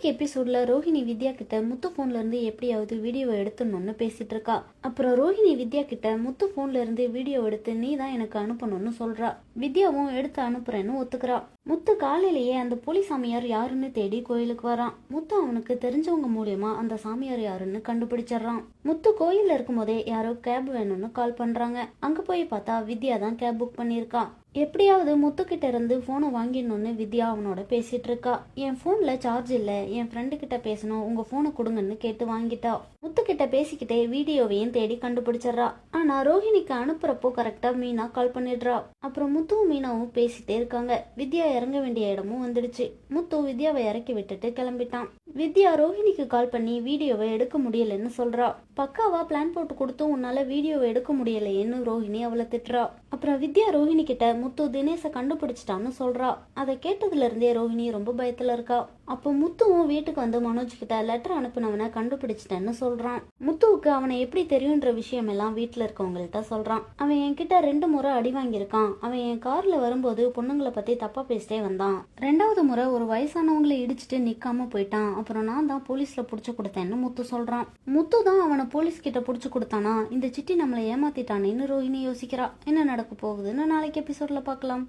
நாளைக்கு எபிசோட்ல ரோஹிணி வித்யா கிட்ட முத்து போன்ல இருந்து எப்படியாவது வீடியோவை எடுத்துடணும்னு பேசிட்டு இருக்கா. அப்புறம் ரோஹிணி வித்யா கிட்ட முத்து போன்ல இருந்து வீடியோ எடுத்து நீ தான் எனக்கு அனுப்பணும்னு சொல்றா. வித்யாவும் எடுத்து அனுப்புறேன்னு ஒத்துக்கிறா. முத்து காலையிலேயே அந்த போலி சாமியார் யாருன்னு தேடி கோயிலுக்கு வரான். முத்து அவனுக்கு தெரிஞ்சவங்க மூலியமா அந்த சாமியார் யாருன்னு கண்டுபிடிச்சிடறான். முத்து கோயில்ல இருக்கும் போதே யாரோ கேப் வேணும்னு கால் பண்றாங்க. அங்க போய் பார்த்தா வித்யா தான் கேப் புக் பண்ணிருக்கா. எப்படியாவது முத்துக்கிட்ட இருந்து போனை வாங்கிடணும்னு வித்யா அவனோட பேசிட்டு இருக்கா. என் போன்ல சார்ஜ் இல்ல, என் ஃப்ரெண்டு கிட்ட பேசணும், உங்க போனை கொடுங்கன்னு கேட்டு வாங்கிட்டா. முத்துக்கிட்ட பேசிக்கிட்டே வீடியோவையும் தேடி கண்டுபிடிச்சிடறா. ஆனா ரோஹிணிக்கு அனுப்புறப்போ கரெக்டா மீனா கால் பண்ணிடுறா. அப்புறம் முத்துவும் மீனாவும் பேசிட்டே இருக்காங்க. வித்யா இறங்க வேண்டிய இடமும் வந்துடுச்சு. முத்து வித்யாவை இறக்கி விட்டுட்டு கிளம்பிட்டான். வித்யா ரோஹிணிக்கு கால் பண்ணி வீடியோவை எடுக்க முடியலன்னு சொல்றா. பக்காவா பிளான் போட்டு கொடுத்தும் உன்னால வீடியோவை எடுக்க முடியலையேன்னு ரோஹிணி அவளை திட்டுறா. அப்புறம் வித்யா ரோஹிணி கிட்ட முத்து தினேஷை கண்டுபிடிச்சிட்டான்னு சொல்றா. அதை கேட்டதுல இருந்தே ரோஹிணி ரொம்ப பயத்துல இருக்கா. அப்போ முத்துவும் வீட்டுக்கு வந்து மனோஜ் கிட்ட லெட்டர் அனுப்பினவனை கண்டுபிடிச்சிட்டேன்னு சொல்றான். முத்துவுக்கு அவனை எப்படி தெரியுன்ற விஷயம் எல்லாம் வீட்டுல இருக்கவங்கள்ட்ட சொல்றான். அவன் என்கிட்ட 2 முறை அடி வாங்கியிருக்கான். அவன் என் கார்ல வரும்போது பொண்ணுங்களை பத்தி தப்பா பேசிட்டே வந்தான். 2வது முறை ஒரு வயசானவங்களை இடிச்சுட்டு நிக்காம போயிட்டான். அப்புறம் நான் தான் போலீஸ்ல புடிச்சு கொடுத்தேன்னு முத்து சொல்றான். முத்து தான் அவனை போலீஸ் கிட்ட புடிச்சு கொடுத்தானா, இந்த சிட்டி நம்மளை ஏமாத்திட்டானேன்னு ரோஹிணி யோசிக்கிறா. என்ன நடக்க போகுதுன்னு நாளைக்கு எபிசோட்ல பார்க்கலாம்.